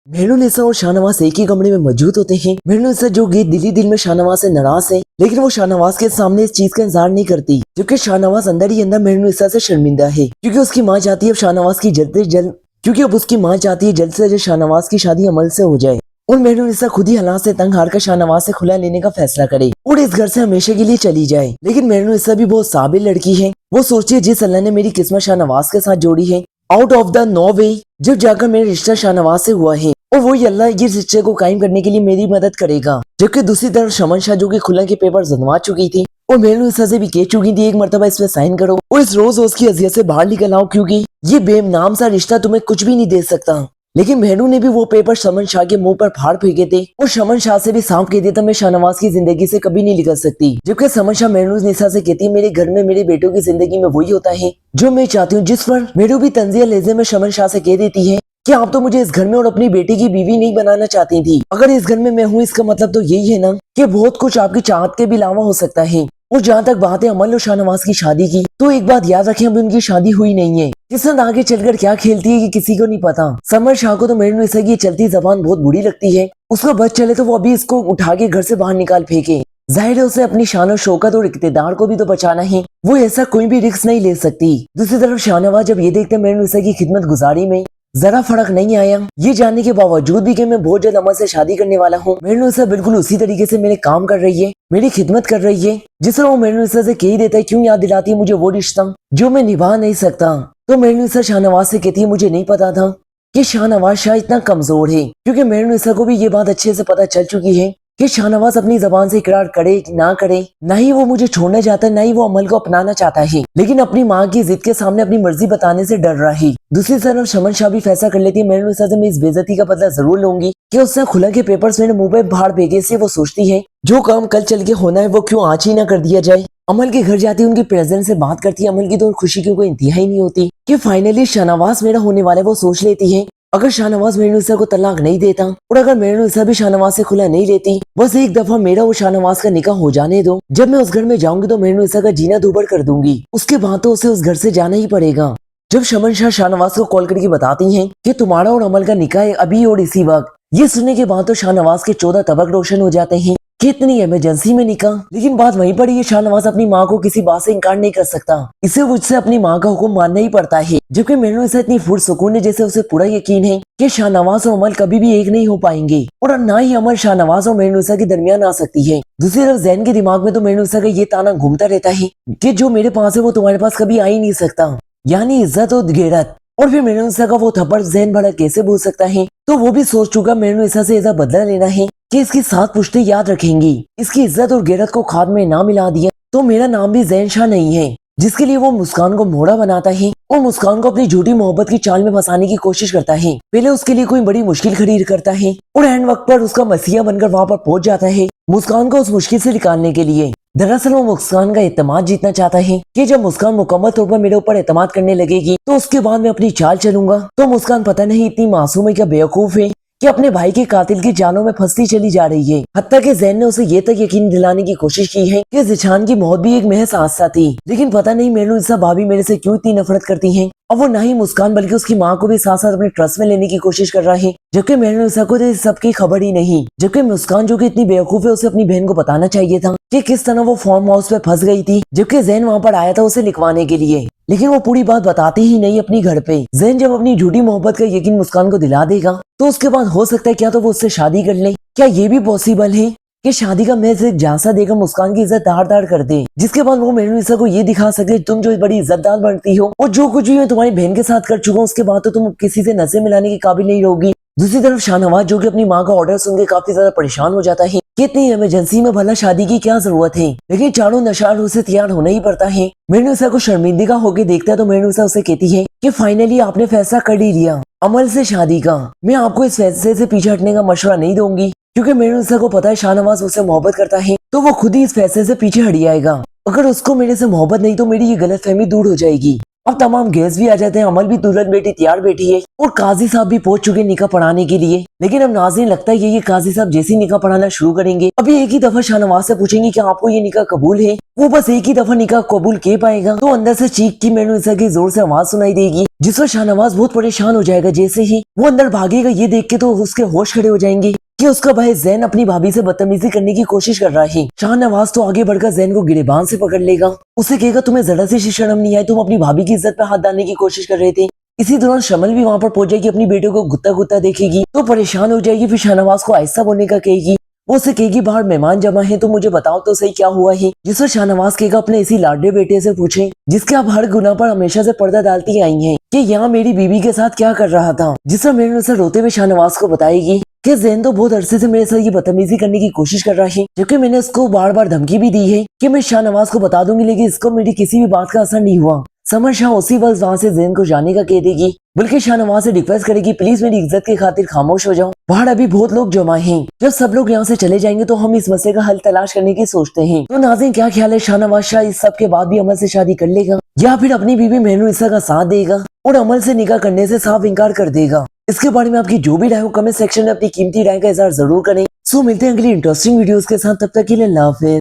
मेहरुनिसा और शाहनवाज एक ही कमरे में मौजूद होते हैं। मेहरुनिसा जो कि दिली दिल में शाहनवाज से नाराज है, लेकिन वो शाहनवाज के सामने इस चीज का इंतजार नहीं करती, जबकि शाहनवाज अंदर ही अंदर मेहरुनिसा से शर्मिंदा है, क्योंकि उसकी माँ चाहती है अब शाहनवाज की जल्द से जल्द क्योंकि अब उसकी माँ चाहती है जल्द से जल्द शाहनवाज की शादी अमल से हो जाए और मेहरुनिसा खुद ही हालात से तंग हारकर शाहनवाज से खुला लेने का फैसला करे और इस घर से हमेशा के लिए चली जाए। लेकिन मेहरुनिसा भी बहुत साबिल लड़की है। वो सोचती है जिस अल्लाह ने मेरी किस्मत शाहनवाज के साथ जोड़ी है, आउट ऑफ द नो वे जब जाकर मेरा रिश्ता शाहनवाज से हुआ है और वही अल्लाह ये रिश्ते को कायम करने के लिए मेरी मदद करेगा। जबकि दूसरी तरफ शमन शाह जो कि खुला के पेपर जनवा चुकी थी और मेहरुनिसा से भी कह चुकी थी एक मरतबा इस पे साइन करो और इस रोज रोज की अजियत से बाहर निकल आओ, क्योंकि ये बेनाम सा रिश्ता तुम्हें कुछ भी नहीं दे सकता। लेकिन मेहरू ने भी वो पेपर शमन शाह के मुंह पर फाड़ फेंके थे और शमन शाह से भी साफ कह दिया था मैं शाहनवाज की जिंदगी से कभी नहीं निकल सकती। जबकि शमन शाह मेहरुनिसा से कहती मेरे घर में मेरे बेटों की जिंदगी में वही होता है जो मैं चाहती हूँ, जिस पर मेहरू भी तंजिया लहजे में शमन शाह से कह देती है कि आप तो मुझे इस घर में और अपनी बेटी की बीवी नहीं बनाना चाहती थी। अगर इस घर में मैं हूँ इसका मतलब तो यही है ना कि बहुत कुछ आपकी चाहत के भी अलावा हो सकता है। और जहाँ तक बात है अमल और शाहनवाज की शादी की, तो एक बात याद रखें अभी उनकी शादी हुई नहीं है। किस्मत आगे चलकर क्या खेलती है ये किसी को नहीं पता। समर शाह को तो मेहरुनिसा की चलती जबान बहुत बुरी लगती है। उसका बस चले तो वो अभी इसको उठा के घर से बाहर निकाल फेंके। जाहिर है उसे अपनी शान और शौकत और इक़्तिदार को भी तो बचाना है, वो ऐसा कोई भी रिस्क नहीं ले सकती। दूसरी तरफ शाहनवाज जब ये देखते मेहरुनिसा की खिदमत गुजारी में जरा फर्क नहीं आया, ये जानने के बावजूद भी कि मैं बहुत जल्द अमल से शादी करने वाला हूँ, मेहरुनिसा बिल्कुल उसी तरीके से मेरे काम कर रही है, मेरी खिदमत कर रही है जिस तरह वो मेहरुनिसा से कह ही देता है क्यों याद दिलाती है मुझे वो रिश्ता जो मैं निभा नहीं सकता। तो मेहरुनिसा शाहनवाज से कहती है मुझे नहीं पता था कि शाहनवाज शाह इतना कमजोर है, क्योंकि मेहरुनिसा को भी ये बात अच्छे से पता चल चुकी है कि शाहनवाज अपनी जबान से इकरार करे कि ना करे, ना ही वो मुझे छोड़ना चाहता है, ना ही वो अमल को अपनाना चाहता है, लेकिन अपनी माँ की जिद के सामने अपनी मर्जी बताने से डर रहा है। दूसरी तरफ शमन शाह भी फैसला कर लेती है मेहरुनिसा से मैं इस बेइज्जती का बदला जरूर लूंगी कि उसने खुला के पेपर्स मेरे मुंह पे फाड़ फेंके से वो सोचती है जो काम कल चल के होना है वो क्यों आज ही ना कर दिया जाए। अमल के घर जाती है, उनकी प्रेजेंट से बात करती है। अमल की तो खुशी की कोई इंतहा ही नहीं होती कि फाइनली शाहनवाज मेरा होने वाला है। वो सोच लेती है अगर शाहनवाज मेहरुनिसा को तलाक नहीं देता और अगर मेहरुनिसा भी शाहनवाज से खुला नहीं लेती, बस एक दफा मेरा और शाहनवाज का निकाह हो जाने दो। जब मैं उस घर में जाऊंगी तो मेहरुनिसा का जीना दुभर कर दूंगी, उसके बाद तो उसे उस घर से जाना ही पड़ेगा। जब शमन शाह शाहनवाज को कॉल करके बताती हैं कि तुम्हारा और अमल का निकाह है अभी और इसी वक्त, ये सुनने के बाद तो शाहनवाज के 14 तबक रोशन हो जाते हैं कि इतनी इमरजेंसी में निकाह। लेकिन बात वहीं पर है शाहनवाज अपनी माँ को किसी बात से इनकार नहीं कर सकता, इसे मुझसे अपनी माँ का हुक्म मानना ही पड़ता है। जबकि मेहरुनिसा इतनी पुरसुकून है जैसे उसे पूरा यकीन है कि शाहनवाज और अमल कभी भी एक नहीं हो पाएंगे और ना ही अमल शाहनवाज और मेहरुनिसा के दरमियान आ सकती है। दूसरी तरफ जैन के दिमाग में तो मेहरुनिसा का ये ताना घूमता रहता है कि जो मेरे पास है वो तुम्हारे पास कभी आ ही नहीं सकता, यानी इज्जत और गैरत। और फिर मेहरुनिसा का वो थप्पड़ जैन भला कैसे भूल सकता है। तो वो भी सोच चुका मेहरुनिसा से ऐसा बदला लेना है कि इसकी 7 पुश्तें याद रखेंगी। इसकी इज्जत और गैरत को खाद में ना मिला दिया तो मेरा नाम भी जैन शाह नहीं है, जिसके लिए वो मुस्कान को मोड़ा बनाता है और मुस्कान को अपनी झूठी मोहब्बत की चाल में फंसाने की कोशिश करता है। पहले उसके लिए कोई बड़ी मुश्किल खड़ी करता है और एंड वक्त पर उसका मसीहा बनकर वहां पर पहुंच जाता है मुस्कान को उस मुश्किल से निकालने के लिए। दरअसल वो मुस्कान का एतमाद जीतना चाहता है कि जब मुस्कान मुकम्मल तौर पर मेरे ऊपर एतमाद करने लगेगी तो उसके बाद मैं अपनी चाल चलूंगा। तो मुस्कान पता नहीं इतनी मासूम है क्या बेवकूफ है कि अपने भाई के कातिल की जालों में फंसती चली जा रही है। हत्ता कि जैन ने उसे ये तक यकीन दिलाने की कोशिश की है कि जिशान की मौत भी एक महज हादसा थी। लेकिन पता नहीं मेहरुनिसा भाभी मेरे से क्यों इतनी नफरत करती हैं। अब वो ना ही मुस्कान बल्कि उसकी माँ को भी साथ साथ अपने ट्रस्ट में लेने की कोशिश कर रहा है, जबकि मेहरुनिसा को तो सबकी खबर ही नहीं। जबकि मुस्कान जो कि इतनी बेवकूफ है उसे अपनी बहन को बताना चाहिए था कि किस तरह वो फार्म हाउस पे फंस गई थी, जबकि जैन वहाँ पर आया था उसे लिखवाने के लिए। लेकिन वो पूरी बात बताती ही नहीं अपनी घर पे। जैन जब अपनी झूठी मोहब्बत का यकीन मुस्कान को दिला देगा तो उसके बाद हो सकता है क्या तो वो उससे शादी कर ले। क्या ये भी पॉसिबल है कि शादी का महज एक झांसा देकर मुस्कान की इज्जत दार दार कर दे, जिसके बाद वो मेहरुनिसा को ये दिखा सके तुम जो बड़ी इज्जतदार बनती हो और जो कुछ भी मैं तुम्हारी बहन के साथ कर चुका हूँ उसके बाद तो तुम किसी से नजर मिलाने के काबिल नहीं रहोगी। दूसरी तरफ शाहनवाज जो कि अपनी माँ का ऑर्डर सुनकर काफी ज्यादा परेशान हो जाता है कि इतनी इमरजेंसी में भला शादी की क्या जरूरत है, लेकिन चारों नशार उसे तैयार होना ही पड़ता है। मेहरुनिसा को शर्मिंदगी होकर देखता है तो मेहरुनिसा उसे कहती है कि फाइनली आपने फैसला कर ही लिया अमल से शादी का। मैं आपको इस फैसले से पीछे हटने का मशवरा नहीं दूंगी, क्योंकि मेहरुनिसा को पता है शाहनवाज उससे मोहब्बत करता है तो वो खुद ही इस फैसले से पीछे हट जाएगा। अगर उसको मेरे से मोहब्बत नहीं तो मेरी ये गलतफहमी दूर हो जाएगी अब तमाम गेस्ट भी आ जाते हैं, अमल भी दुल्हन बेटी तैयार बैठी है और काजी साहब भी पहुंच चुके हैं निकाह पढ़ाने के लिए। लेकिन अब नाज़रीन लगता है ये काजी साहब जैसे ही निकाह पढ़ाना शुरू करेंगे अभी एक ही दफा शाहनवाज से पूछेंगे कि आपको ये निकाह कबूल है। वो बस एक ही दफा निकाह कबूल कर पाएगा तो अंदर से चीख की मेहनुसा की जोर से आवाज सुनाई देगी, जिस पर शाहनवाज बहुत परेशान हो जाएगा। जैसे ही वो अंदर भागेगा ये देख के तो उसके होश खड़े हो जाएंगे कि उसका भाई जैन अपनी भाभी से बदतमीजी करने की कोशिश कर रहा है। शाहनवाज तो आगे बढ़कर जैन को गिरेबान से पकड़ लेगा, उसे कहेगा तुम्हें जरा सी शर्म नहीं आई, तुम अपनी भाभी की इज्जत पे हाथ डालने की कोशिश कर रहे थे। इसी दौरान शमल भी वहां पर पहुंच जाएगी, अपनी बेटे को गुत्ता गुत्ता देखेगी तो परेशान हो जाएगी। फिर शाहनवाज को आहिस्ता बोलने का कहेगी, वो उसे कहेगी बाहर मेहमान जमा है तो मुझे बताओ तो सही क्या हुआ है। जिस पर शाहनवाज कहेगा अपने इसी लाडले बेटे से पूछे जिसके आप हर गुनाह पर हमेशा से पर्दा डालती आई हैं कि यहाँ मेरी बीवी के साथ क्या कर रहा था। जिस पर मेरे रोते हुए शाहनवाज को बताएगी कि जैन तो बहुत अरसे से मेरे साथ ये बदतमीजी करने की कोशिश कर रहा है, जबकि मैंने उसको बार बार धमकी भी दी है कि मैं शाहनवाज को बता दूंगी, लेकिन इसको मेरी किसी भी बात का असर नहीं हुआ। समर शाह उसी वक्त वहाँ से जैन को जाने का कह देगी, बल्कि शाहनवाज से रिक्वेस्ट करेगी प्लीज मेरी इज्जत की खातिर खामोश हो जाओ, बाहर अभी बहुत लोग जमा हैं। जब सब लोग यहाँ से चले जाएंगे तो हम इस मसले का हल तलाश करने की सोचते हैं। तो नाज़रीन क्या ख्याल है, शाहनवाज शाह इस सब के बाद भी अमल से शादी कर लेगा या फिर अपनी बीवी मेहनुसा का साथ देगा और अमल से निकाह करने से साफ इनकार कर देगा? इसके बारे में आपकी जो भी राय हो कमेंट सेक्शन में अपनी कीमती राय का इजहार जरूर करें। सो मिलते हैं अगली इंटरेस्टिंग वीडियोस के साथ, तब तक के लिए अल्लाह हाफिज़।